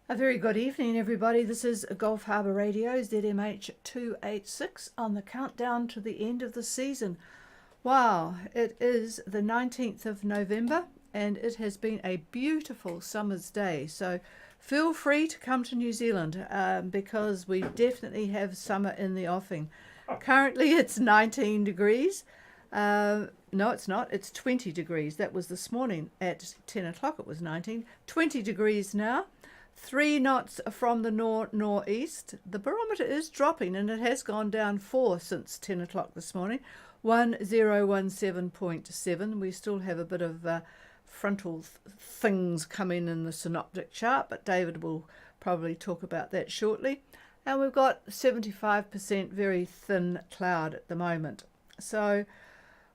A very good evening, everybody. This is Gulf Harbour Radio, ZMH 286, on the countdown to the end of the season. Wow, it is the 19th of November, and it has been a beautiful summer's day. So feel free to come to New Zealand because we definitely have summer in the offing. Currently, it's 19 degrees. No, it's not. It's 20 degrees. That was this morning at 10 o'clock. It was 19. 20 degrees now. 3 knots from the northeast. The barometer is dropping, and it has gone down 4 since 10 o'clock this morning. 1017.7. We still have a bit of frontal things coming in the synoptic chart, but David will probably talk about that shortly. And we've got 75% very thin cloud at the moment. So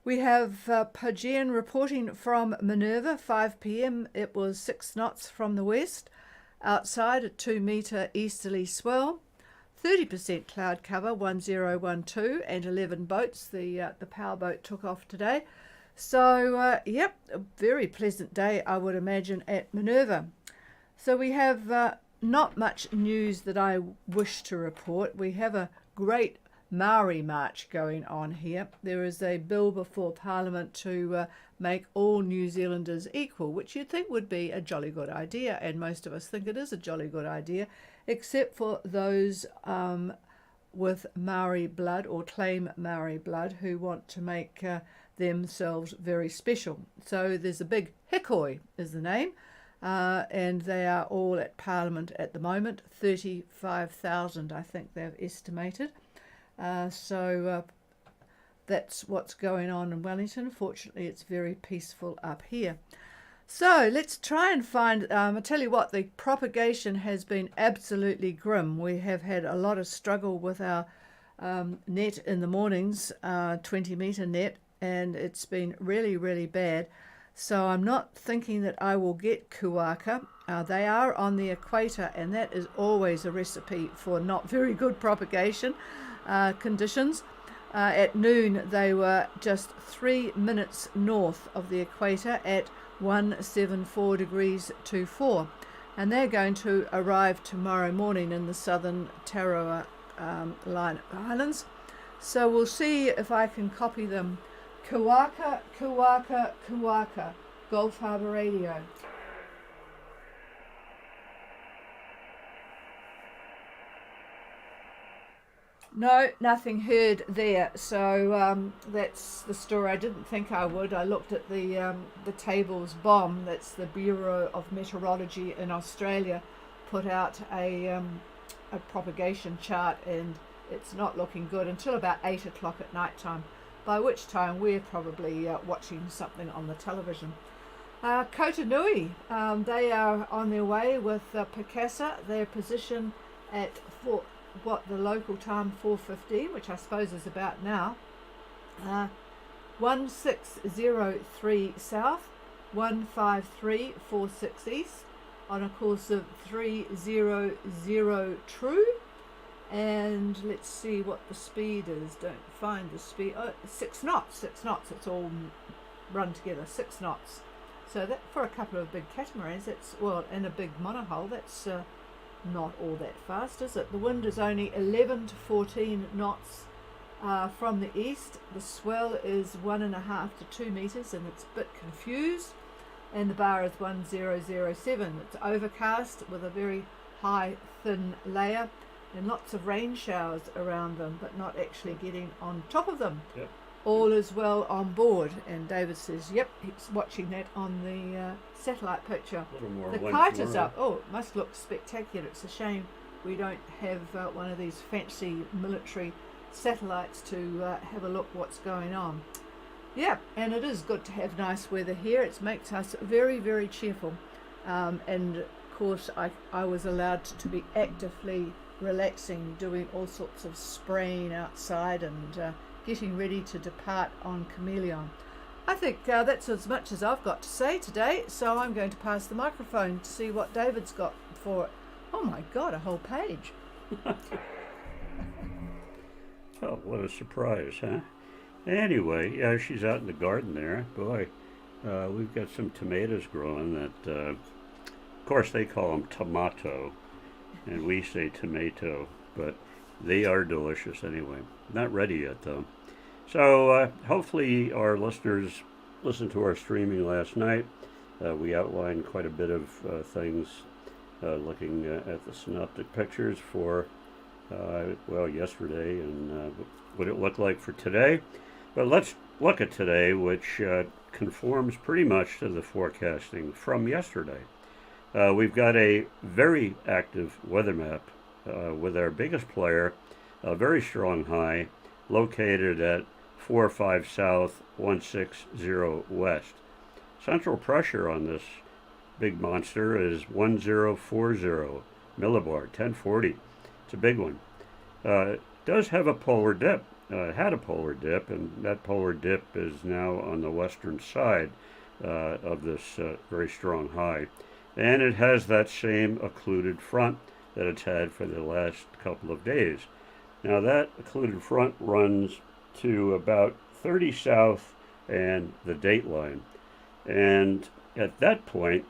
we have Pagean reporting from Minerva, 5 p.m. It was 6 knots from the west. Outside, a 2 metre easterly swell, 30% cloud cover, 1012, and 11 boats. The power boat took off today. So, yep, a very pleasant day, I would imagine, at Minerva. So we have not much news that I wish to report. We have a great Maori march going on here. There is a bill before Parliament to make all New Zealanders equal, which you'd think would be a jolly good idea, and most of us think it is a jolly good idea, except for those with Maori blood or claim Maori blood who want to make themselves very special. So there's a big hikoi is the name, and they are all at Parliament at the moment. 35,000 I think they've estimated. So that's what's going on in Wellington. Fortunately, it's very peaceful up here. So let's try and find, I tell you what, the propagation has been absolutely grim. We have had a lot of struggle with our net in the mornings, 20 metre net, and it's been really, really bad. So I'm not thinking that I will get kuaka. They are on the equator, and that is always a recipe for not very good propagation conditions. At noon, they were just 3 minutes north of the equator at 174 degrees 24, and they're going to arrive tomorrow morning in the southern Tarawa line of islands. So we'll see if I can copy them. Kuaka, kuaka, kuaka, Gulf Harbour Radio. No, nothing heard there. So that's the story. I didn't think I would. I looked at the tables bomb. That's the Bureau of Meteorology in Australia, put out a propagation chart, and it's not looking good until about 8 o'clock at night time, by which time we're probably watching something on the television. Kota Nui, they are on their way with Picasa. Their position at the local time 4:15, which I suppose is about now. 1603 south, 15346 east, on a course of 300 true. And let's see what the speed is. Don't find the speed. Oh, 6 knots. 6 knots. It's all run together. 6 knots. So that for a couple of big catamarans, that's, well, and a big monohull, that's not all that fast, is it? The wind is only 11 to 14 knots from the east. The swell is 1.5 to 2 metres, and it's a bit confused. And the bar is 1007. It's overcast with a very high thin layer and lots of rain showers around them, but not actually getting on top of them. Yep. All is well on board, and David says, yep, he's watching that on the satellite picture. The kite is up. Oh, it must look spectacular. It's a shame we don't have one of these fancy military satellites to have a look what's going on. Yeah, and it is good to have nice weather here. It makes us very, very cheerful. And of course, I was allowed to be actively relaxing, doing all sorts of spraying outside and getting ready to depart on Chameleon. I think that's as much as I've got to say today, so I'm going to pass the microphone to see what David's got for it. Oh my God, a whole page. Oh, what a surprise, huh? Anyway, yeah, she's out in the garden there. Boy, we've got some tomatoes growing that, of course, they call them tomato, and we say tomato, but they are delicious anyway. Not ready yet, though. So hopefully our listeners listened to our streaming last night. We outlined quite a bit of things looking at the synoptic pictures for, well, yesterday and what it looked like for today. But let's look at today, which conforms pretty much to the forecasting from yesterday. We've got a very active weather map with our biggest player, a very strong high, located at 45 south, 160 west. Central pressure on this big monster is 1040 millibar, 1040. It's a big one. It does have a polar dip. It had a polar dip, and that polar dip is now on the western side of this very strong high. And it has that same occluded front that it's had for the last couple of days. Now that occluded front runs to about 30 south and the date line. And at that point,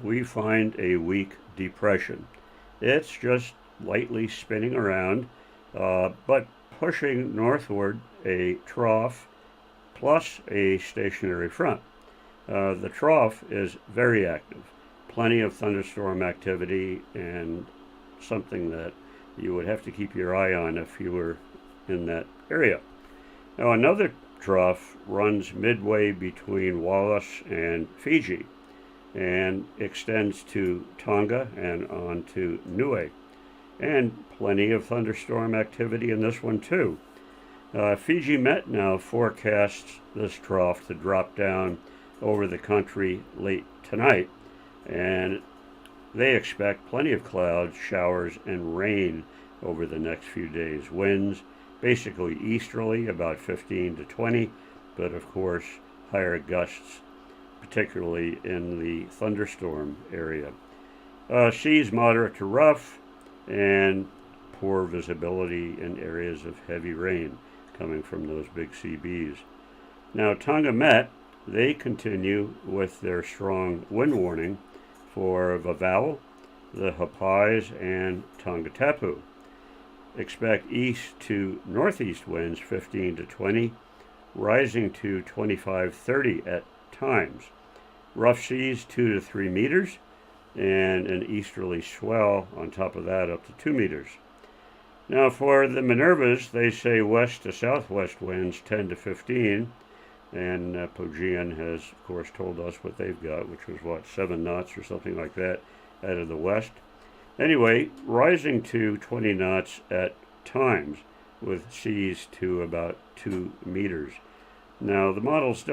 we find a weak depression. It's just lightly spinning around, but pushing northward a trough plus a stationary front. The trough is very active. Plenty of thunderstorm activity, and something that you would have to keep your eye on if you were in that area. Now, another trough runs midway between Wallis and Fiji and extends to Tonga and on to Niue. And plenty of thunderstorm activity in this one, too. Fiji Met now forecasts this trough to drop down over the country late tonight, and they expect plenty of clouds, showers, and rain over the next few days. Winds basically easterly, about 15 to 20, but of course higher gusts, particularly in the thunderstorm area. Seas moderate to rough, and poor visibility in areas of heavy rain coming from those big CBs. Now, Tonga Met, they continue with their strong wind warning for Vavau, the Hapais, and Tongatapu. Expect east to northeast winds 15 to 20, rising to 25-30 at times. Rough seas 2 to 3 meters, and an easterly swell on top of that up to 2 meters. Now for the Minervas, they say west to southwest winds 10 to 15, and Pogean has, of course, told us what they've got, which was, 7 knots or something like that out of the west. Anyway, rising to 20 knots at times, with seas to about 2 meters. Now, the models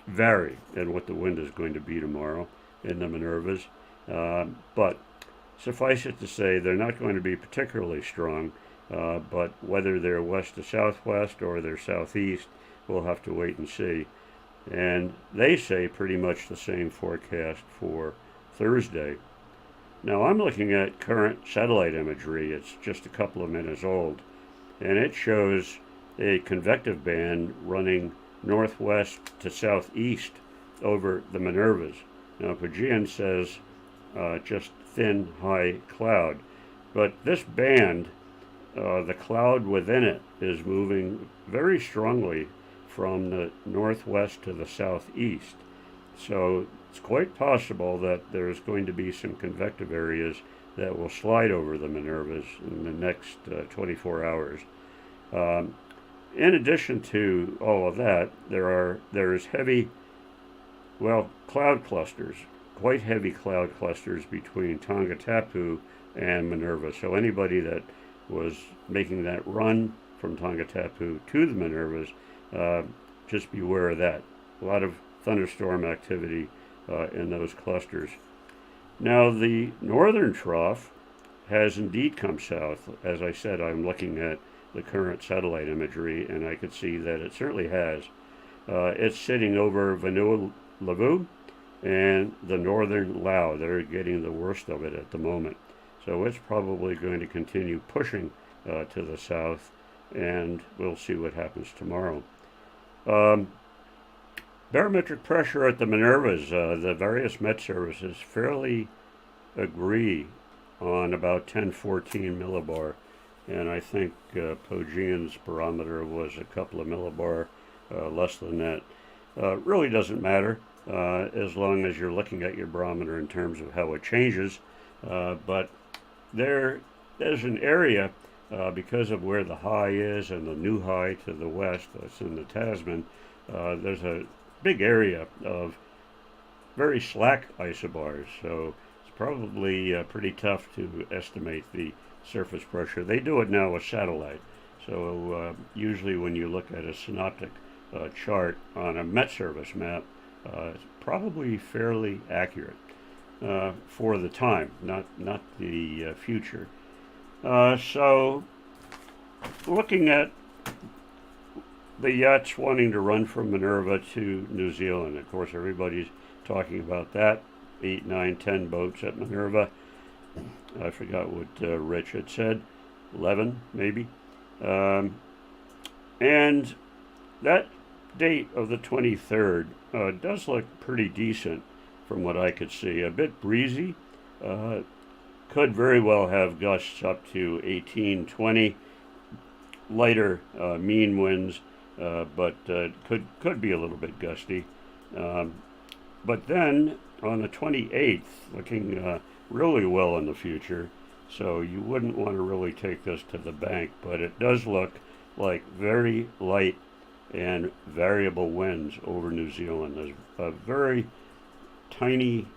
vary in what the wind is going to be tomorrow in the Minervas, but suffice it to say, they're not going to be particularly strong. But whether they're west to southwest or they're southeast, we'll have to wait and see. And they say pretty much the same forecast for Thursday. Now, I'm looking at current satellite imagery. It's just a couple of minutes old, and it shows a convective band running northwest to southeast over the Minervas. Now, Pagean says just thin, high cloud, but this band, the cloud within it is moving very strongly from the northwest to the southeast. So it's quite possible that there's going to be some convective areas that will slide over the Minervas in the next 24 hours. In addition to all of that, there's heavy, cloud clusters, quite heavy cloud clusters between Tongatapu and Minerva. So anybody that was making that run from Tongatapu to the Minervas, just beware of that. A lot of thunderstorm activity in those clusters. Now, the northern trough has indeed come south. As I said, I'm looking at the current satellite imagery, and I could see that it certainly has. It's sitting over Vanuatu and the northern Lao. They're getting the worst of it at the moment. So it's probably going to continue pushing to the south, and we'll see what happens tomorrow. Um, Barometric pressure at the Minervas, the various Met services fairly agree on about 1014 millibar, and I think Pogean's barometer was a couple of millibar less than that. Really doesn't matter as long as you're looking at your barometer in terms of how it changes, but there's an area because of where the high is and the new high to the west, that's in the Tasman, there's a big area of very slack isobars, so it's probably pretty tough to estimate the surface pressure. They do it now with satellite, so usually when you look at a synoptic chart on a Met Service map, it's probably fairly accurate for the time, not the future. So looking at the yachts wanting to run from Minerva to New Zealand. Of course, everybody's talking about that. 8, 9, 10 boats at Minerva. I forgot what Rich had said. 11, maybe. And that date of the 23rd does look pretty decent from what I could see. A bit breezy. Could very well have gusts up to 18, 20. Lighter mean winds. But could be a little bit gusty. But then on the 28th, looking really well in the future, so you wouldn't want to really take this to the bank, but it does look like very light and variable winds over New Zealand. There's a very tiny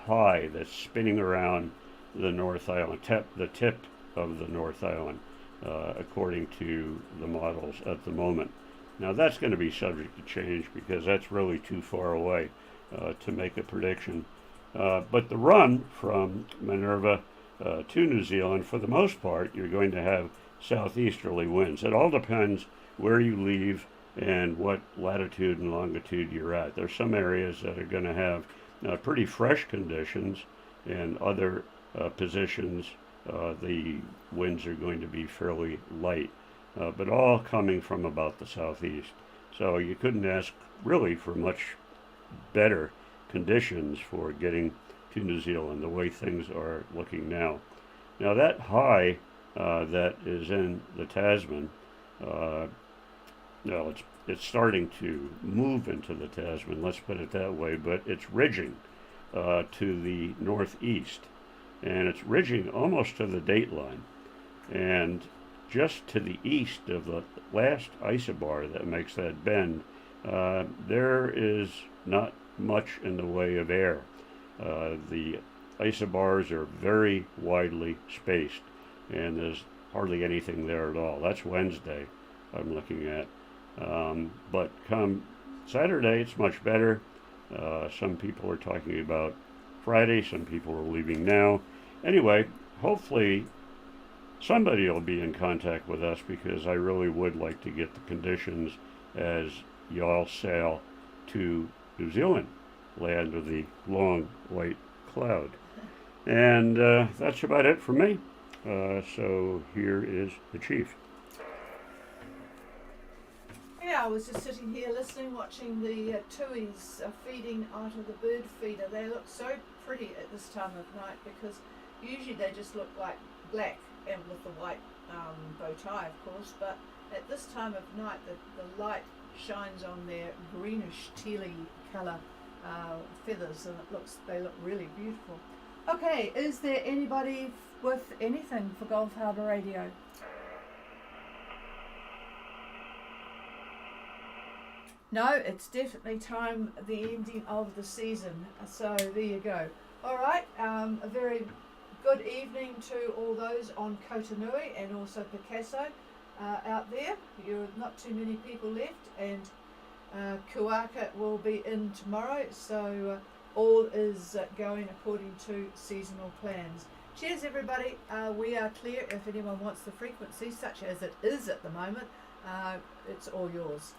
high that's spinning around the North Island, the tip of the North Island, according to the models at the moment. Now that's going to be subject to change because that's really too far away to make a prediction. But the run from Minerva to New Zealand, for the most part, you're going to have southeasterly winds. It all depends where you leave and what latitude and longitude you're at. There's some areas that are going to have pretty fresh conditions, and other positions the winds are going to be fairly light. But all coming from about the southeast. So you couldn't ask really for much better conditions for getting to New Zealand the way things are looking now. Now that high that is in the Tasman, it's starting to move into the Tasman, let's put it that way, but it's ridging to the northeast, and it's ridging almost to the date line. And just to the east of the last isobar that makes that bend, there is not much in the way of air. The isobars are very widely spaced, and there's hardly anything there at all. That's Wednesday I'm looking at. But come Saturday, it's much better. Some people are talking about Friday, some people are leaving now. Anyway, hopefully somebody will be in contact with us, because I really would like to get the conditions as y'all sail to New Zealand, land of the long white cloud. And that's about it for me. So here is the chief. Yeah, I was just sitting here listening, watching the tuis feeding out of the bird feeder. They look so pretty at this time of night, because usually they just look like black and with the white bow tie, of course, but at this time of night the light shines on their greenish tealy colour feathers, and they look really beautiful. Okay, is there anybody with anything for Gulf Harbour Radio? No, it's definitely time, the ending of the season, so there you go. Alright, a very good evening to all those on Kotanui and also Picasso out there. You're not too many people left, and Kuaka will be in tomorrow, so all is going according to seasonal plans. Cheers everybody, we are clear. If anyone wants the frequency, such as it is at the moment, it's all yours.